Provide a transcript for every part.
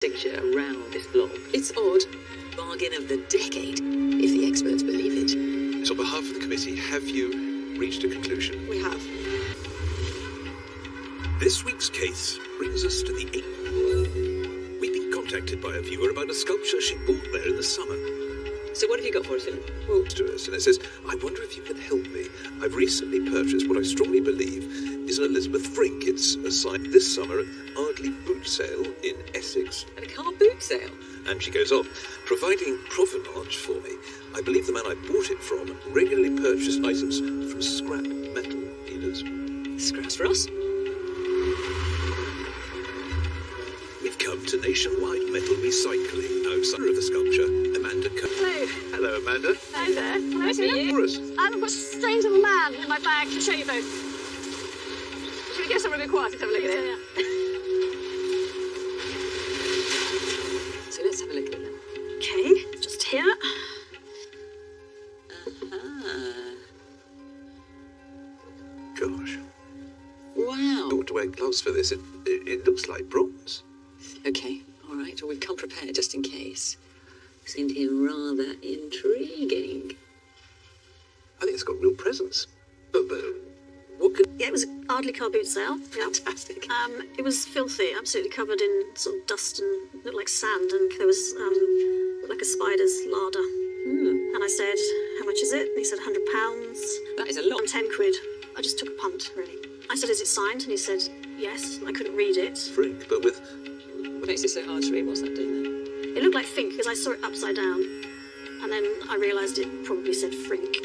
Signature around this blob. It's odd. Bargain of the decade, if the experts believe it. So on behalf of the committee, have you reached a conclusion? We have. This week's case brings us to the 8th. We've been contacted by a viewer about a sculpture she bought there in the summer. So what have you got for us, Philip? Well, to us, and it says, I wonder if you can help me. I've recently purchased what I strongly believe is an Elizabeth Frink. It's a sight this summer at Ardley Boot Sale in Essex. At a car boot sale? And she goes on, providing provenance for me, I believe the man I bought it from regularly purchased items from scrap metal dealers. Scraps for us? We've come to Nationwide Metal Recycling outside of the sculpture, Amanda Hello. Hello, Amanda. Hi there. Nice to meet you. For us. I've got stains of a man in my bag to show you both. Should we go somewhere a bit quiet to have a look at it? So let's have a look at it then. Okay, just here. Gosh. Wow. I ought to wear gloves for this. It looks like bronze. Okay, all right. Well, we've come prepared just in case. Seemed him rather intriguing. I think it's got real presence. But what could... Yeah, it was an Ardley car boot sale. Yeah. Fantastic. It was filthy, absolutely covered in sort of dust and looked like sand, and there was looked like a spider's larder. And I said, how much is it? And he said £100. That is a lot. And 10 quid. I just took a punt, really. I said, is it signed? And he said, yes. I couldn't read it. Frink, but with... What makes it so hard to read? What's that doing there? It looked like Fink because I saw it upside down. And then I realised it probably said Frink.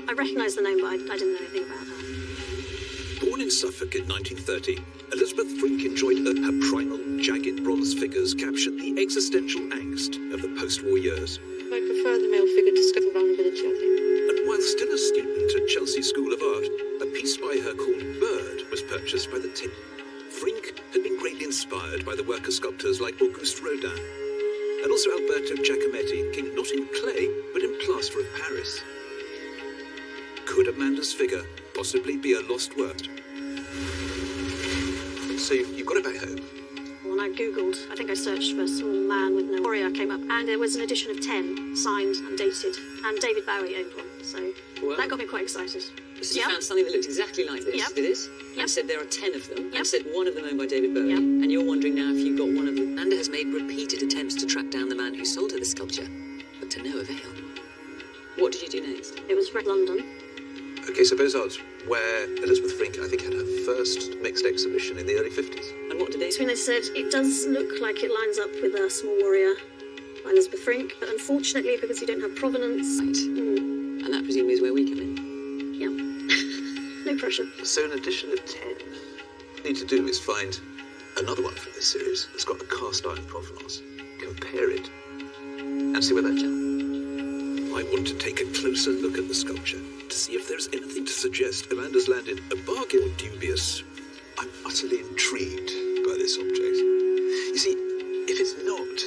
I recognised the name, but I didn't know anything about her. Born in Suffolk in 1930, Elizabeth Frink enjoyed her primal, jagged bronze figures captured the existential angst of the post-war years. I prefer the male figure to scuffle vulnerability, I think. And while still a student at Chelsea School of Art, a piece by her called Bird was purchased by the team. Frink had been greatly inspired by the work of sculptors like Auguste Rodin, and also Alberto Giacometti, king not in clay, but in plaster of Paris. Could Amanda's figure possibly be a lost work? So you've got it back home? When I googled, I think I searched for small man with no warrior came up, and there was an edition of 10, signed and dated, and David Bowie owned one, so Wow. that got me quite excited. So you Yep. found something that looked exactly like this, Yep. did it? Yep. And said there are 10 of them, Yep. and said one of them owned by David Bowie. Yep. And you're wondering now if you got one of them. Amanda has made repeated attempts to track down the man who sold her the sculpture, but to no avail. What did you do next? It was Red London. Okay, so Beaux-Arts, where Elizabeth Frink, I think, had her first mixed exhibition in the early 50s. And what did they So say? when they said, it does look like it lines up with a Small Warrior by Elizabeth Frink, but unfortunately, because you don't have provenance... Right. Mm, And that presumably is where we come in. yeah. No pressure. So an edition of 10. What we need to do is find another one from this series that's got the cast iron provenance, compare it, and see where that jumps. I want to take a closer look at the sculpture to see if there's anything to suggest Amanda's landed a bargain or dubious. I'm utterly intrigued by this object. You see, if it's not,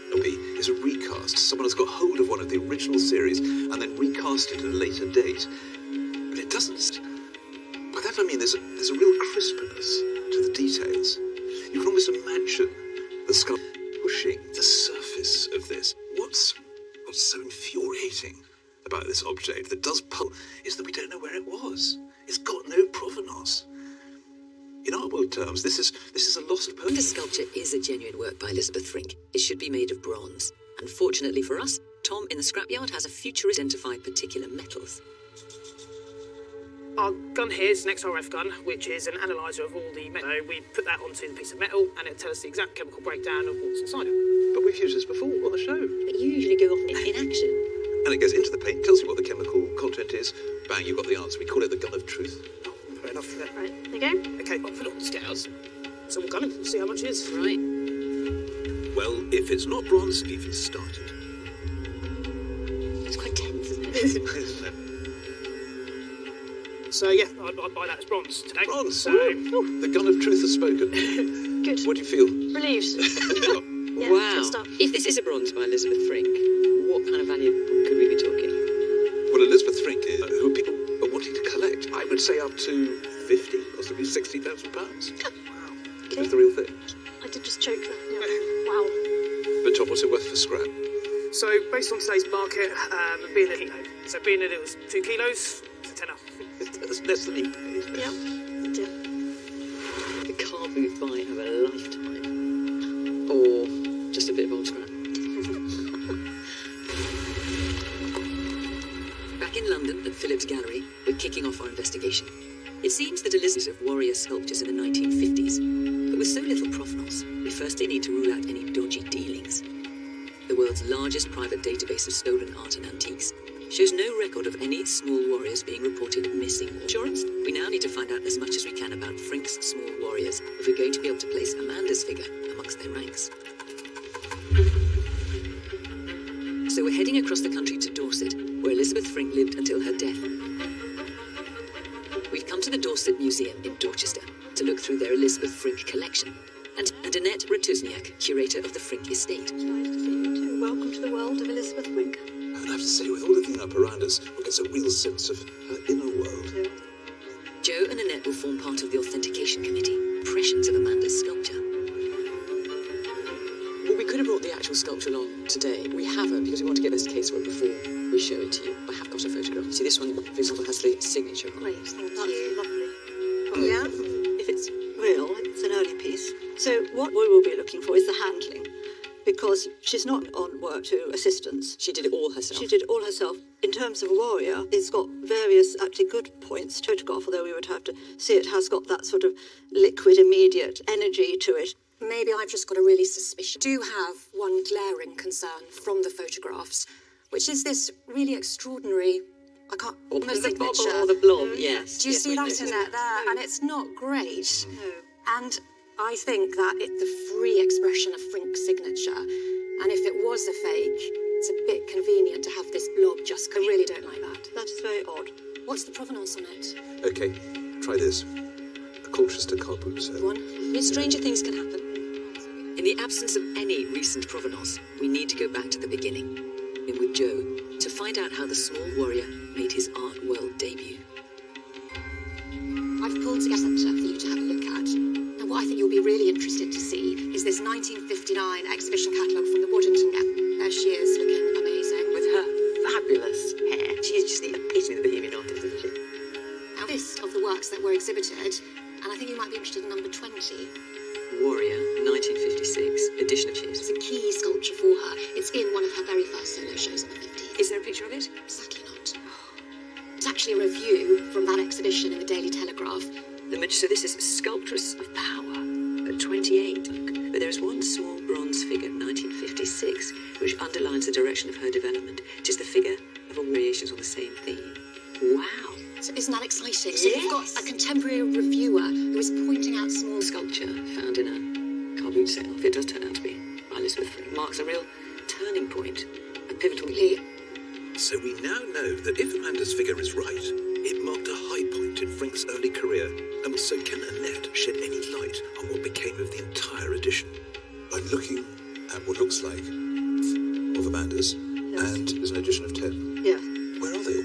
it'll be is a recast. Someone has got hold of one of the original series and then recast it at a later date. But it doesn't. By that I mean there's a real crispness to the details. You can almost imagine the sculptor pushing the surface of this. What's so infuriating about this object that does pull is that we don't know where it was. It's got no provenance. In art world terms, this is a lost purchase. This sculpture is a genuine work by Elizabeth Frink. It should be made of bronze. Unfortunately for us, Tom in the scrapyard has a futurist identified particular metals. Our gun here is an XRF gun, which is an analyzer of all the metal. So we put that onto the piece of metal, and it'll tell us the exact chemical breakdown of what's inside it. But we've used this before on the show. But you usually go off in action. And it goes into the paint, tells you what the chemical content is. Bang, you've got the answer. We call it the gun of truth. Oh, fair enough. Right, there you go. Okay, I'll put it on the scales. So we'll gun it and see how much it is. Right. Well, if it's not bronze, we've even started. It's quite tense, isn't it? So yeah, I'd buy that as bronze today. Bronze. So The gun of truth has spoken. Good. What do you feel? Relieved. Yeah, Wow. good stuff. If this is a bronze by Elizabeth Frink, what kind of value could we be talking? Well, Elizabeth Frink, who people are wanting to collect, I would say up to 50, possibly £60,000. Wow. Okay. It's the real thing. I did just choke there. Yeah. Wow. But Tom, what's it worth for scrap? So, based on today's market, being a kilo. So, being that it was 2 kilos, it's a tenner. That's less than he paid. Yep. Yeah. The car booth buy of a lifetime. Or just a bit of old scrap. Back in London at Phillips Gallery, we're kicking off our investigation. It seems that Elizabeth of warrior sculptures in the 1950s, but with so little provenance, we firstly need to rule out any dodgy dealings. The world's largest private database of stolen art and antiques shows no record of any small warriors being reported missing. Insurance? We now need to find out as much as we can about Frink's small warriors if we're going to be able to place Amanda's figure amongst their ranks. So we're heading across the country to Dorset, where Elizabeth Frink lived until her death. We've come to the Dorset Museum in Dorchester to look through their Elizabeth Frink collection, and Annette Ratuzniak, curator of the Frink estate. Nice to see you too. Welcome to the world of Elizabeth Frink. I would have to say, with all the thing up around us, one gets a real sense of her inner world. Yeah. Joe and Annette will form part of the authentication committee. Impressions of Amanda's sculpture. Well, we could have brought the actual sculpture along today. We haven't, because we want to get this casework before we show it to you. I have got a photograph. See, this one, for example, has the signature on it. Great, thank you. Lovely. Yeah, if it's real, it's an early piece. So what we will be looking for is the handling, because she's not on work to assistants. She did it all herself. She did it all herself. In terms of a warrior, it's got various actually good points to photograph, although we would have to see it has got that sort of liquid, immediate energy to it. Maybe I've just got a really suspicion. I do have one glaring concern from the photographs, which is this really extraordinary, I can't, almost the bobble signature. or the blob, yes. Do you yes, see we that do. in there? And it's not great. No. And I think that it's the free expression of Frink's signature. And if it was a fake, it's a bit convenient to have this blob just. I really don't like that. That is very odd. What's the provenance on it? Okay, try this. A Colchester car boot sale. One. Stranger things can happen. In the absence of any recent provenance, we need to go back to the beginning, and with Joe, to find out how the small warrior made his art world debut. I've pulled together a centre for you to have a look at. And what I think you'll be really interested to see is this 1959 exhibition catalogue from the Waddington Gap. There she is, looking amazing. With her fabulous hair. She is just the epitome of the bohemian artist, isn't she? Now, this of the works that were exhibited, and I think you might be interested in number 20. Warrior, 1956, edition of Chips. It's a key sculpture for her. It's in one of her very first solo shows in the 50s. Is there a picture of it? Sadly not. It's actually a review from that exhibition in the Daily Telegraph. So this is Sculptress of Power at 28. But there is one small bronze figure, 1956, which underlines the direction of her development. It is the figure of a variations on the same theme. Wow. So isn't that exciting? So you've got a contemporary reviewer who is pointing out small Sculpture found in a car boot sale, if it does turn out to be by Elizabeth Frink, marks a real turning point, a pivotal leap. So we now know that if Amanda's figure is right, it marked a high point in Frink's early career. And so can Annette shed any light on what became of the entire edition? I'm looking at what looks like of Amanda's, and there's an edition of 10. Yeah. Where are they all?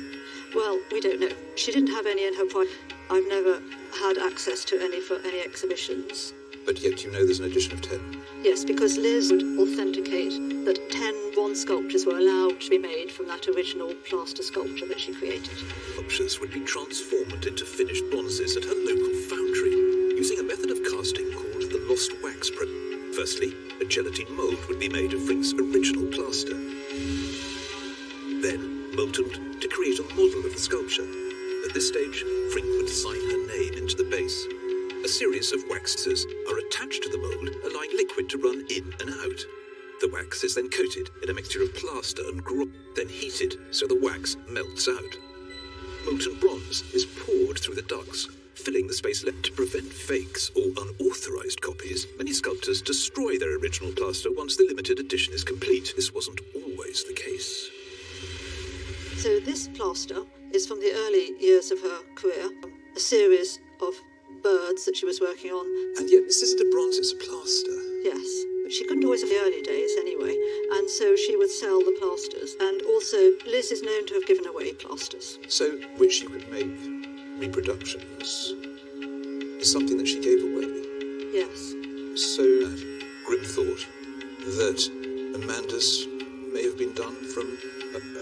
Well, we don't know. She didn't have any in her private. I've never had access to any for any exhibitions. But yet you know there's an edition of 10. Yes, because Liz would authenticate that 10 bronze sculptures were allowed to be made from that original plaster sculpture that she created. Sculptures would be transformed into finished bronzes at her local foundry, using a method of casting called the lost wax process. Firstly, a gelatine mould would be made of Frink's original plaster. Then, moltened to create a model of the sculpture. At this stage, Frink would sign her name into the base. A series of waxes are attached to the mould, allowing liquid to run in and out. The wax is then coated in a mixture of plaster and then heated so the wax melts out. Molten bronze is poured through the ducts, filling the space left. To prevent fakes or unauthorized copies, many sculptors destroy their original plaster once the limited edition is complete. This wasn't always the case. So this plaster is from the early years of her career, a series of birds that she was working on. And yet this isn't a bronze, it's a plaster. Yes, but she couldn't always have the early days anyway, and so she would sell the plasters. And also, Liz is known to have given away plasters. So, which you could make reproductions, is something that she gave away. Yes. So, grim thought that Amanda's may have been done from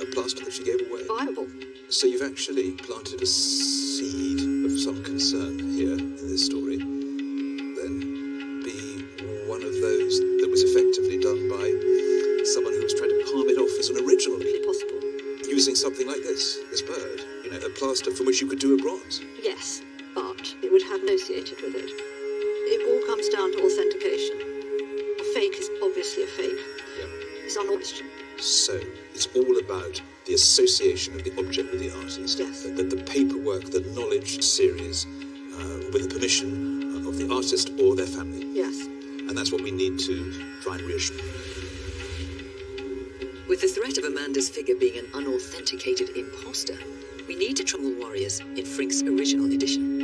a plaster that she gave away. Viable. So you've actually planted a seed of some concern here in this story. Then be one of those that was effectively done by someone who was trying to palm it off as an original. Possible. Using something like this bird, a plaster from which you could do a bronze. Yes, but it would have associated with it. It all comes down to authentication. A fake is obviously a fake. Yeah. It's unquestioned. So it's all about the association of the object with the artist. Yes. The paperwork, the knowledge series, with the permission of the artist or their family. Yes. And that's what we need to try and reassure. With the threat of Amanda's figure being an unauthenticated imposter, we need to trouble warriors in Frink's original edition.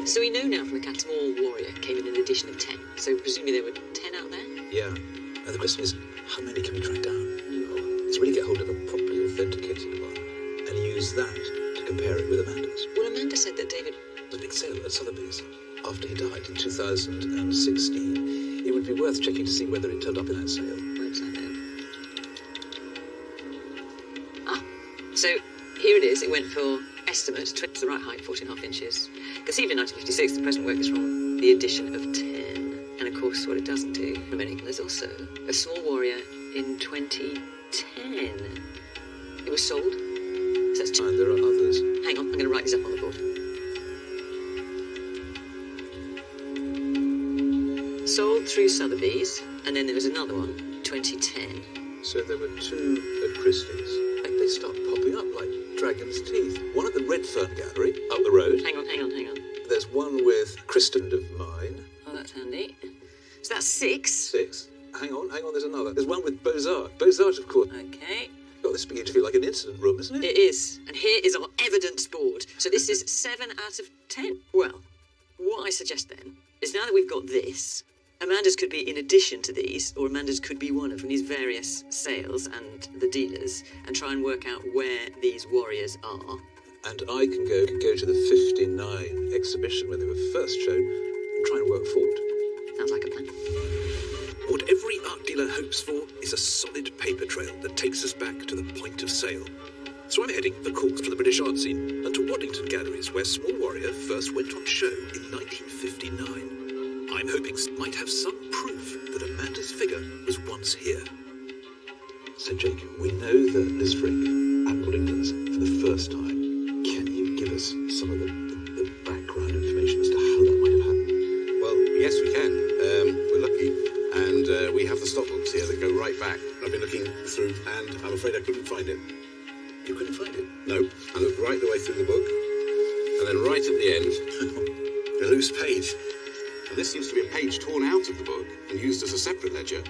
So we know now from the cat small warrior came in an edition of 10. So presumably there were 10 out there? Yeah. Now the question is, how many can we track down? Let's really get hold of a properly authenticated one and use that to compare it with Amanda's. Well, Amanda said that David... The big sale at Sotheby's after he died in 2016. It would be worth checking to see whether it turned up in that sale. Where's that then? So here it is. It went for estimate, the right height, 14.5 inches. Conceived in 1956, the present work is from the edition of 10. And of course, what it doesn't do, there's also a small warrior in 2010. It was sold. So that's two. And there are others. Hang on, I'm going to write these up on the board. Sold through Sotheby's, and then there was another one, 2010. So there were two at Christie's. And they start popping up like dragon's teeth. One at the Redfern Gallery, up the road. Hang on. There's one with Kristen of mine. Oh, that's handy. So that's 6. 6. Hang on, there's another. There's one with Beaux-Arts. Beaux-Arts, of course. Okay. God, this is beginning to feel like an incident room, isn't it? It is. And here is our evidence board. So this is 7 out of 10. Well, what I suggest then is now that we've got this, Amanda's could be in addition to these, or Amanda's could be one of from these various sales and the dealers, and try and work out where these warriors are. And I can go to the 59 exhibition when they were first shown and try and work forward. Sounds like a plan. What every art dealer hopes for is a solid paper trail that takes us back to the point of sale. So I'm heading for calls from the British art scene and to Waddington Galleries, where Small Warrior first went on show in 1959. I'm hoping might have some proof that Amanda's figure was once here. So, Jake, we know that Liz Frink at Waddington's for the first time. Can you give us some of the background information as to how that might have happened? Well, yes, we can. We're lucky. And we have the stock books here that go right back. I've been looking through, and I'm afraid I couldn't find it. You couldn't find it? No. I looked right the way through the book, and then right at the end, a loose page. And this seems to be a page torn out of the book and used as a separate ledger